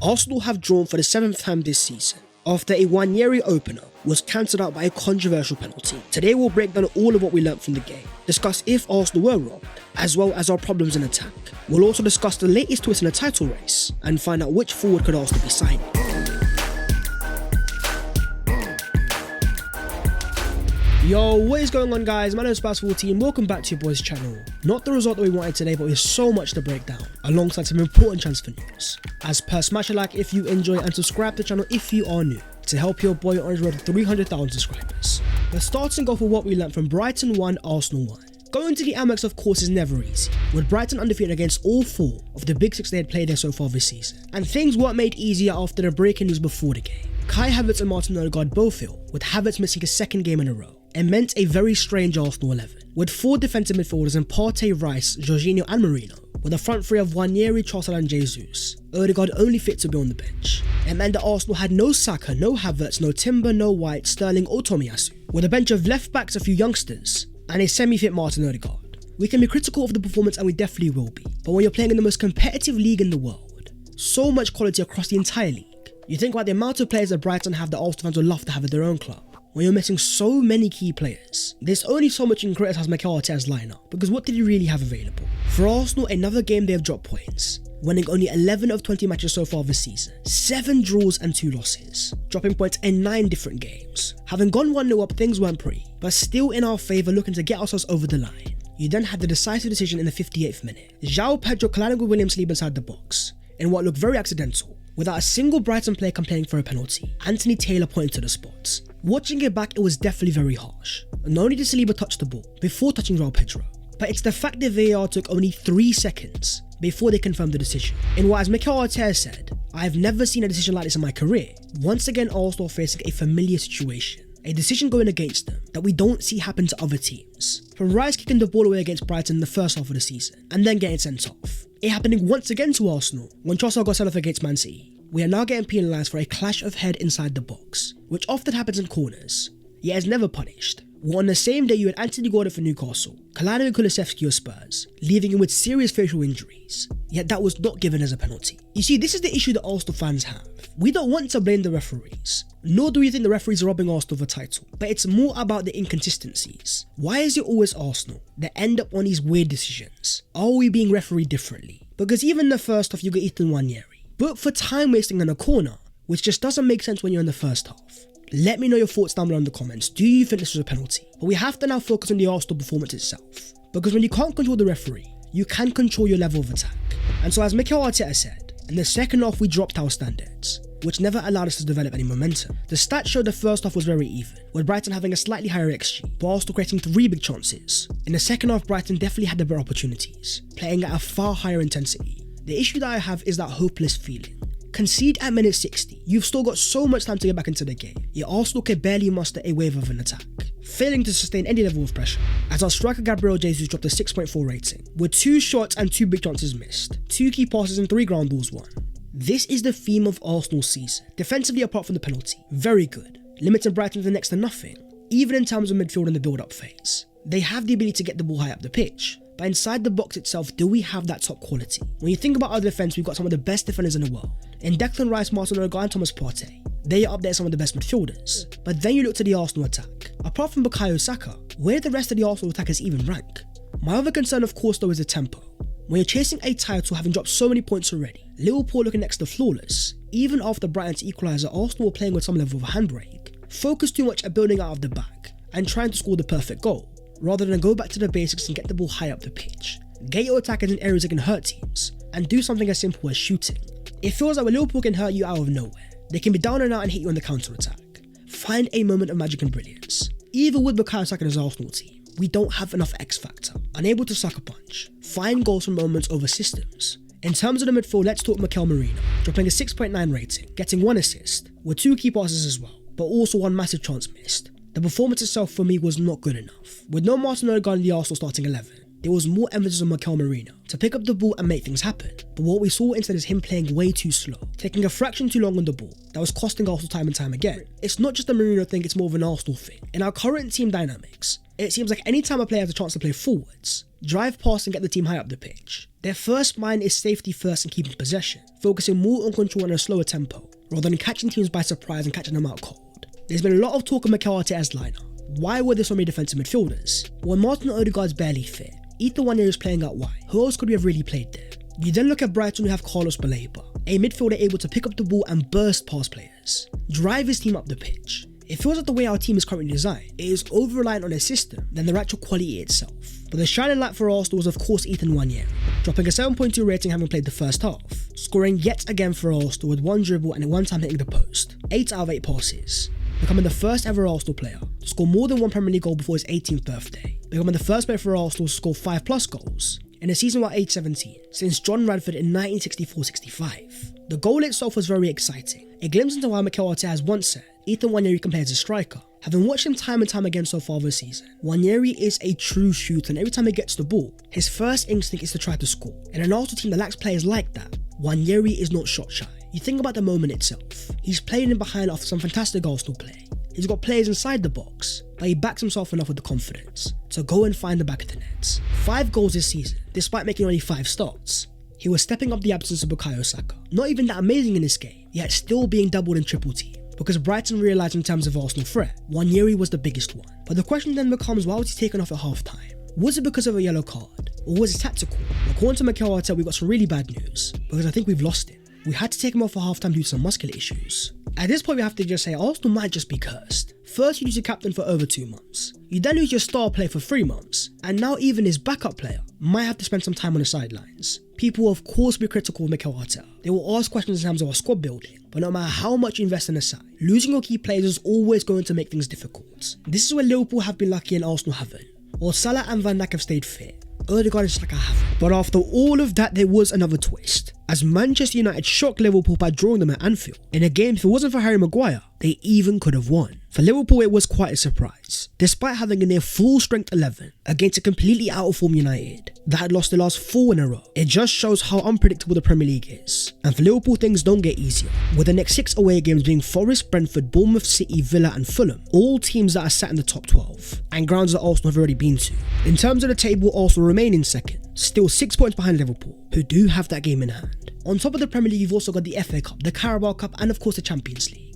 Arsenal have drawn for the 7th time this season after a Muani opener was cancelled out by a controversial penalty. Today we'll break down all of what we learnt from the game, discuss if Arsenal were robbed, as well as our problems in attack. We'll also discuss the latest twist in the title race and find out which forward could Arsenal be signing. Yo, what is going on guys? My name is Basketball welcome back to your boys channel. Not the result that we wanted today, but there's so much to break down, alongside some important transfer news. As per, smash a like if you enjoy and subscribe to the channel if you are new, to help your boy on his road to 300,000 subscribers. But starting off with what we learnt from Brighton 1, Arsenal 1. Going to the Amex of course is never easy, with Brighton undefeated against all 4 of the big 6 they had played there so far this season. And things weren't made easier after the breaking news before the game. Kai Havertz and Martin Odegaard both ill, with Havertz missing his 2nd game in a row. It meant a very strange Arsenal 11, with 4 defensive midfielders in Partey, Rice, Jorginho and Marino, with a front 3 of Muani, Trossard and Jesus. Odegaard only fit to be on the bench. It meant that Arsenal had no Saka, no Havertz, no Timber, no White, Sterling or Tomiyasu, with a bench of left backs, a few youngsters, and a semi-fit Martin Odegaard. We can be critical of the performance and we definitely will be, but when you're playing in the most competitive league in the world, so much quality across the entire league, you think about the amount of players that Brighton have that Arsenal fans would love to have at their own club. When you're missing so many key players, there's only so much you can criticise Mikel Arteta's lineup, because what did he really have available? For Arsenal, another game they have dropped points, winning only 11 of 20 matches so far this season, 7 draws and 2 losses, dropping points in 9 different games. Having gone 1-0 up, things weren't pretty, but still in our favour, looking to get ourselves over the line. You then had the decisive decision in the 58th minute. João Pedro colliding with Williams leave inside the box, in what looked very accidental. Without a single Brighton player complaining for a penalty, Anthony Taylor pointed to the spots. Watching it back, it was definitely very harsh. Not only did Saliba touch the ball before touching João Pedro, but it's the fact that VAR took only 3 seconds before they confirmed the decision. In what, as Mikel Arteta said, "I have never seen a decision like this in my career." Once again, Arsenal facing a familiar situation. A decision going against them that we don't see happen to other teams. From Rice kicking the ball away against Brighton in the first half of the season, and then getting sent off. It happening once again to Arsenal when Trossard got sent off against Man City. We are now getting penalised for a clash of head inside the box, which often happens in corners, yet is never punished. Well, on the same day you had Anthony Gordon for Newcastle, colliding with Kulusevski of Spurs, leaving him with serious facial injuries, yet that was not given as a penalty. You see, this is the issue that Arsenal fans have. We don't want to blame the referees, nor do we think the referees are robbing Arsenal of a title, but it's more about the inconsistencies. Why is it always Arsenal that end up on these weird decisions? Are we being refereed differently? Because even in the first half you get Ethan Muani, but for time wasting in a corner, which just doesn't make sense when you're in the first half. Let me know your thoughts down below in the comments. Do you think this was a penalty? But we have to now focus on the Arsenal performance itself, because when you can't control the referee, you can control your level of attack. And so as Mikel Arteta said, in the second half we dropped our standards, which never allowed us to develop any momentum. The stats showed the first half was very even, with Brighton having a slightly higher XG, but Arsenal creating 3 big chances. In the second half, Brighton definitely had the better opportunities, playing at a far higher intensity. The issue that I have is that hopeless feeling. Concede at minute 60, you've still got so much time to get back into the game, yet Arsenal can barely muster a wave of an attack, failing to sustain any level of pressure, as our striker Gabriel Jesus dropped a 6.4 rating, with 2 shots and 2 big chances missed, 2 key passes and 3 ground balls won. This is the theme of Arsenal's season. Defensively, apart from the penalty, very good, limiting Brighton to next to nothing, even in terms of midfield in the build-up phase. They have the ability to get the ball high up the pitch, but inside the box itself, do we have that top quality? When you think about our defence, we've got some of the best defenders in the world. In Declan Rice, Martin Odegaard and Thomas Partey, they are up there as some of the best midfielders. But then you look to the Arsenal attack. Apart from Bukayo Saka, where did the rest of the Arsenal attackers even rank? My other concern of course though is the tempo. When you're chasing a title having dropped so many points already, Liverpool looking next to flawless, even after Brighton's equaliser, Arsenal were playing with some level of a handbrake, focused too much at building out of the back and trying to score the perfect goal, rather than go back to the basics and get the ball high up the pitch. Get your attackers in areas that can hurt teams, and do something as simple as shooting. It feels like when Liverpool can hurt you out of nowhere, they can be down and out and hit you on the counter attack. Find a moment of magic and brilliance. Even with Bukayo Saka as Arsenal team, we don't have enough X factor, unable to sucker punch, find goals from moments over systems. In terms of the midfield, let's talk Mikel Marino, dropping a 6.9 rating, getting 1 assist, with 2 key passes as well, but also 1 massive chance missed. The performance itself for me was not good enough. With no Martin Odegaard in the Arsenal starting 11, there was more emphasis on Mikel Marino to pick up the ball and make things happen. But what we saw instead is him playing way too slow, taking a fraction too long on the ball. That was costing Arsenal time and time again. It's not just a Marino thing, it's more of an Arsenal thing. In our current team dynamics, it seems like anytime a player has a chance to play forwards, drive past and get the team high up the pitch. Their first mind is safety first and keeping possession, focusing more on control and a slower tempo, rather than catching teams by surprise and catching them out cold. There's been a lot of talk of Mikel Arteta's lineup. Why were there so many defensive midfielders? Well, Martin Odegaard's barely fit. Ethan Wanyeri is playing out wide. Who else could we have really played there? You then look at Brighton, who have Kolo, a midfielder able to pick up the ball and burst past players, drive his team up the pitch. It feels like the way our team is currently designed, it is over-reliant on a system than their actual quality itself. But the shining light for Arsenal was of course Ethan Wanyeri, dropping a 7.2 rating having played the first half, scoring yet again for Arsenal with one dribble and at one time hitting the post, 8 out of 8 passes, becoming the first ever Arsenal player to score more than one Premier League goal before his 18th birthday, becoming the first player for Arsenal to score 5+ goals in a season while age 17 since John Radford in 1964-65. The goal itself was very exciting, a glimpse into how Mikel Arteta has once said Ethan Wanyeri compared as a striker. Having watched him time and time again so far this season, Wanyeri is a true shooter, and every time he gets the ball, his first instinct is to try to score. In an Arsenal team that lacks players like that, Wanyeri is not shot shy. You think about the moment itself, he's playing in behind after some fantastic Arsenal play. He's got players inside the box, but he backs himself enough with the confidence to go and find the back of the net. 5 goals this season, despite making only 5 starts. He was stepping up the absence of Bukayo Saka. Not even that amazing in this game, yet still being doubled and triple teamed. Because Brighton realised in terms of Arsenal threat, Wanyeri was the biggest one. But the question then becomes, why was he taken off at half time? Was it because of a yellow card? Or was it tactical? According to Mikel Arteta, we got some really bad news, because I think we've lost him. We had to take him off at half time due to some muscular issues. At this point we have to just say Arsenal might just be cursed. First you lose your captain for over 2 months. You then lose your star player for 3 months. And now even his backup player might have to spend some time on the sidelines. People will of course be critical of Mikel Arteta. They will ask questions in terms of our squad building. But no matter how much you invest in a side, losing your key players is always going to make things difficult. This is where Liverpool have been lucky and Arsenal haven't. While Salah and Van Dijk have stayed fit, Odegaard is like I haven't. But after all of that, there was another twist, as Manchester United shocked Liverpool by drawing them at Anfield. In a game, if it wasn't for Harry Maguire, they even could have won. For Liverpool, it was quite a surprise, despite having a near full strength 11 against a completely out of form United that had lost the last 4 in a row. It just shows how unpredictable the Premier League is. And for Liverpool, things don't get easier, with the next 6 away games being Forest, Brentford, Bournemouth, City, Villa and Fulham, all teams that are sat in the top 12, and grounds that Arsenal have already been to. In terms of the table, Arsenal remain in second, still 6 points behind Liverpool, who do have that game in hand. On top of the Premier League, you've also got the FA Cup, the Carabao Cup and of course the Champions League.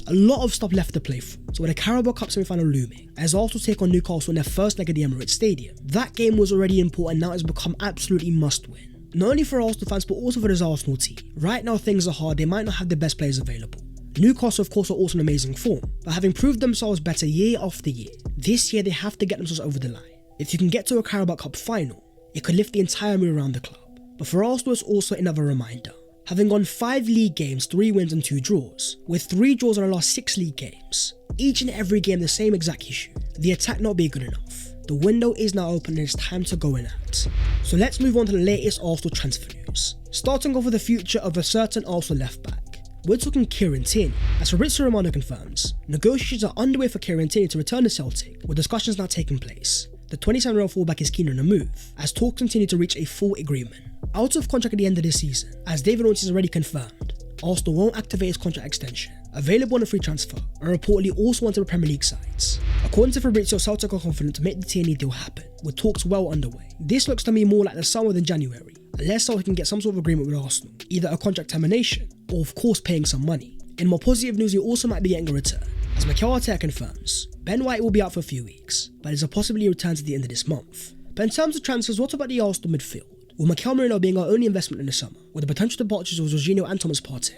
A lot of stuff left to play for, so with the Carabao Cup semi-final looming, as Arsenal take on Newcastle in their first leg at the Emirates Stadium, that game was already important, now it's become absolutely must-win. Not only for Arsenal fans but also for this Arsenal team. Right now things are hard, they might not have the best players available. Newcastle of course are also in amazing form, but having proved themselves better year after year, this year they have to get themselves over the line. If you can get to a Carabao Cup final, it could lift the entire mood around the club. But for Arsenal it's also another reminder. Having won 5 league games, 3 wins and 2 draws, with 3 draws in the last 6 league games, each and every game the same exact issue, the attack not being good enough. The window is now open and it's time to go in out. So let's move on to the latest Arsenal transfer news. Starting off with the future of a certain Arsenal left back. We're talking Kieran Tierney. As Fabrizio Romano confirms, negotiations are underway for Kieran Tierney to return to Celtic, with discussions now taking place. The 27-year-old fullback is keen on a move, as talks continue to reach a full agreement. Out of contract at the end of this season, as David Ortiz has already confirmed, Arsenal won't activate his contract extension, available on a free transfer, and reportedly also wanted the Premier League sides. According to Fabrizio, Celtic are confident to make the Tierney deal happen, with talks well underway. This looks to me more like the summer than January, unless Celtic can get some sort of agreement with Arsenal, either a contract termination, or of course paying some money. In more positive news, you also might be getting a return. As Mikel Arteta confirms, Ben White will be out for a few weeks, but there's a possibility returns at the end of this month. But in terms of transfers, what about the Arsenal midfield? With Mikel Merino being our only investment in the summer, with the potential departures of Jorginho and Thomas Partey,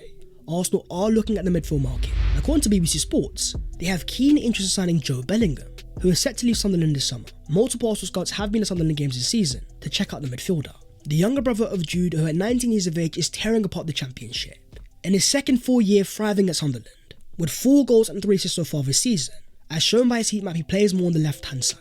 Arsenal are looking at the midfield market. According to BBC Sports, they have keen interest in signing Joe Bellingham, who is set to leave Sunderland this summer. Multiple Arsenal scouts have been at Sunderland games this season to check out the midfielder. The younger brother of Jude, who at 19 years of age is tearing apart the Championship. In his second full year thriving at Sunderland, with 4 goals and 3 assists so far this season, as shown by his heat map he plays more on the left hand side,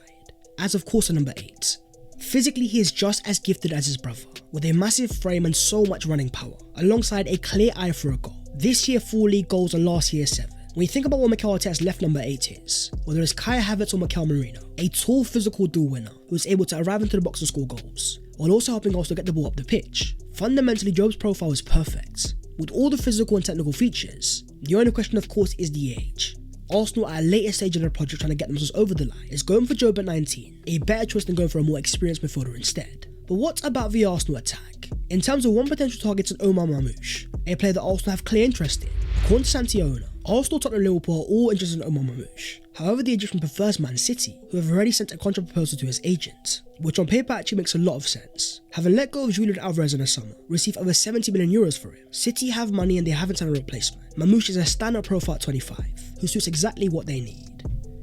as of course at number 8. Physically he is just as gifted as his brother, with a massive frame and so much running power, alongside a clear eye for a goal. This year 4 league goals and last year 7. When you think about what Mikel Arteta's left number 8 is, whether it's Kai Havertz or Mikel Merino, a tall physical dual winner who is able to arrive into the box and score goals, while also helping us to get the ball up the pitch. Fundamentally, Joe's profile is perfect. With all the physical and technical features, the only question of course is the age. Arsenal at a later stage of the project trying to get themselves over the line is going for Job at 19, a better choice than going for a more experienced midfielder instead. But what about the Arsenal attack? In terms of one potential target is Omar Marmoush, a player that Arsenal have clear interest in. According to Santiona, Arsenal, Tottenham and Liverpool are all interested in Omar Marmoush. However, the Egyptian prefers Man City, who have already sent a contract proposal to his agent, which on paper actually makes a lot of sense. Having let go of Julian Alvarez in the summer, received over 70 million euros for him. City have money and they haven't signed a replacement. Marmoush is a standard profile at 25, who suits exactly what they need.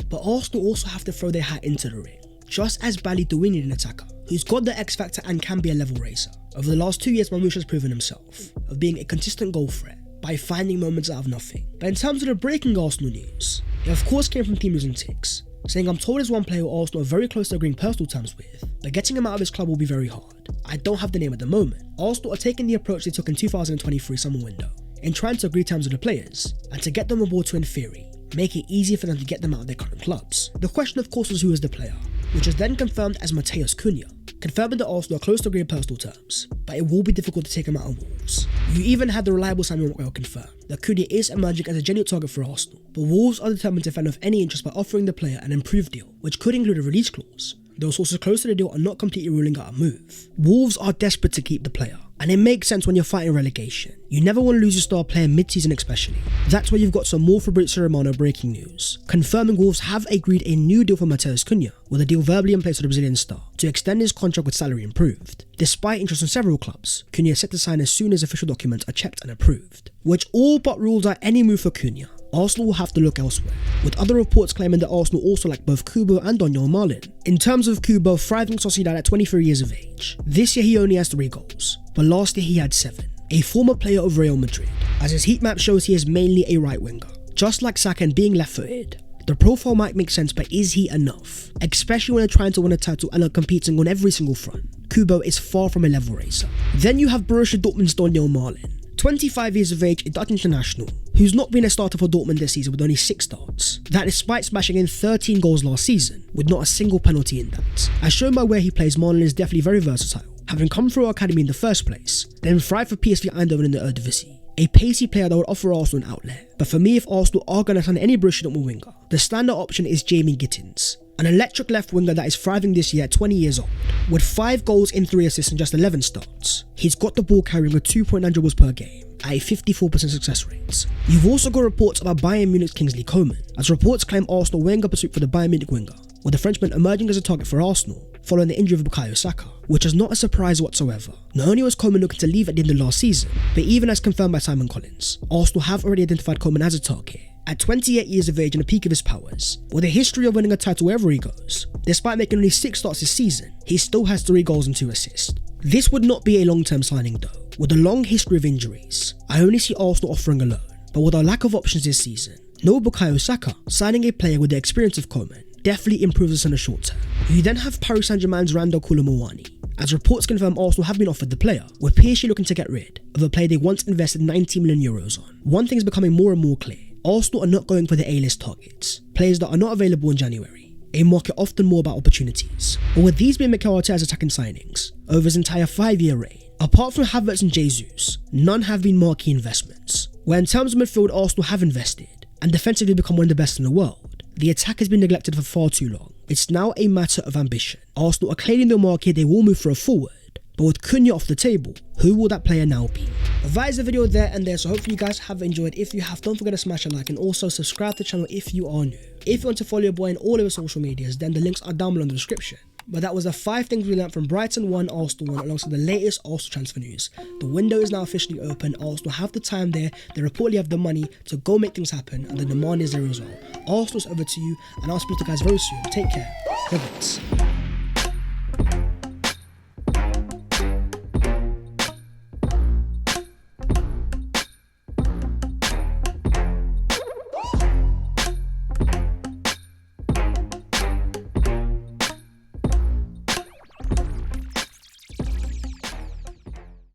But Arsenal also have to throw their hat into the ring, just as badly do we need an attacker, who's got the X factor and can be a level raiser. Over the last 2 years, Marmoush has proven himself of being a consistent goal threat by finding moments out of nothing. But in terms of the breaking Arsenal news, it of course came from Team News and Ticks, saying I'm told there's one player who Arsenal are very close to agreeing personal terms with, but getting him out of his club will be very hard. I don't have the name at the moment. Arsenal are taking the approach they took in 2023 summer window, in trying to agree terms with the players, and to get them on board to, in theory, make it easier for them to get them out of their current clubs. The question of course was who is the player, which was then confirmed as Matheus Cunha, confirming that Arsenal are close to agreeing personal terms, but it will be difficult to take him out of Wolves. You even had the reliable Samuel Rockwell confirm that Cunha is emerging as a genuine target for Arsenal, but Wolves are determined to fend off any interest by offering the player an improved deal, which could include a release clause, though sources close to the deal are not completely ruling out a move. Wolves are desperate to keep the player, and it makes sense when you're fighting relegation. You never want to lose your star player mid-season especially. That's where you've got some more Fabrizio Romano breaking news, confirming Wolves have agreed a new deal for Matheus Cunha, with a deal verbally in place for the Brazilian star, to extend his contract with salary improved. Despite interest from several clubs, Cunha is set to sign as soon as official documents are checked and approved, which all but rules out any move for Cunha. Arsenal will have to look elsewhere, with other reports claiming that Arsenal also like both Kubo and Daniel Marlin. In terms of Kubo thriving Sociedad at 23 years of age, this year he only has 3 goals, but last year he had 7. A former player of Real Madrid, as his heat map shows he is mainly a right winger, just like Saka and being left footed. The profile might make sense, but is he enough? Especially when they're trying to win a title and are competing on every single front. Kubo is far from a level racer. Then you have Borussia Dortmund's Daniel Marlin, 25 years of age, a Dutch international, who's not been a starter for Dortmund this season with only 6 starts. That despite smashing in 13 goals last season, with not a single penalty in that. As shown by where he plays, Marlin is definitely very versatile, having come through our academy in the first place, then thrived for PSV Eindhoven in the Eredivisie. A pacey player that would offer Arsenal an outlet. But for me, if Arsenal are going to sign any Borussia Dortmund winger, the standard option is Jamie Gittins, an electric left winger that is thriving this year at 20 years old, with 5 goals in 3 assists and just 11 starts. He's got the ball carrying a 2.9 dribbles per game at a 54% success rate. You've also got reports about Bayern Munich's Kingsley Coman, as reports claim Arsenal weighing up pursuit for the Bayern Munich winger, with the Frenchman emerging as a target for Arsenal following the injury of Bukayo Saka, which is not a surprise whatsoever. Not only was Coman looking to leave at the end of last season, but even as confirmed by Simon Collins, Arsenal have already identified Coman as a target. At 28 years of age and the peak of his powers, with a history of winning a title wherever he goes, despite making only 6 starts this season, he still has 3 goals and 2 assists. This would not be a long-term signing though. With a long history of injuries, I only see Arsenal offering a loan, but with our lack of options this season, no Bukayo Saka, signing a player with the experience of Coman definitely improves us in the short term. You then have Paris Saint-Germain's Kolo Muani, as reports confirm Arsenal have been offered the player, with PSG looking to get rid of a player they once invested 90 million euros on. One thing is becoming more and more clear. Arsenal are not going for the A-list targets, players that are not available in January, a market often more about opportunities. But with these being Mikel Arteta's attacking signings over his entire 5-year reign, apart from Havertz and Jesus, none have been marquee investments. Where in terms of midfield, Arsenal have invested and defensively become one of the best in the world, the attack has been neglected for far too long. It's now a matter of ambition. Arsenal are clearly in the market, they will move for a forward, but with Cunha off the table, who will that player now be? That is the video there and there, so hopefully you guys have enjoyed. If you have, don't forget to smash a like and also subscribe to the channel if you are new. If you want to follow your boy on all of his social medias, then the links are down below in the description. But that was the 5 things we learned from Brighton 1, Arsenal 1, alongside the latest Arsenal transfer news. The window is now officially open. Arsenal have the time there, they reportedly have the money to go make things happen, and the demand is there as well. Arsenal's over to you, and I'll speak to you guys very soon. Take care. Good night.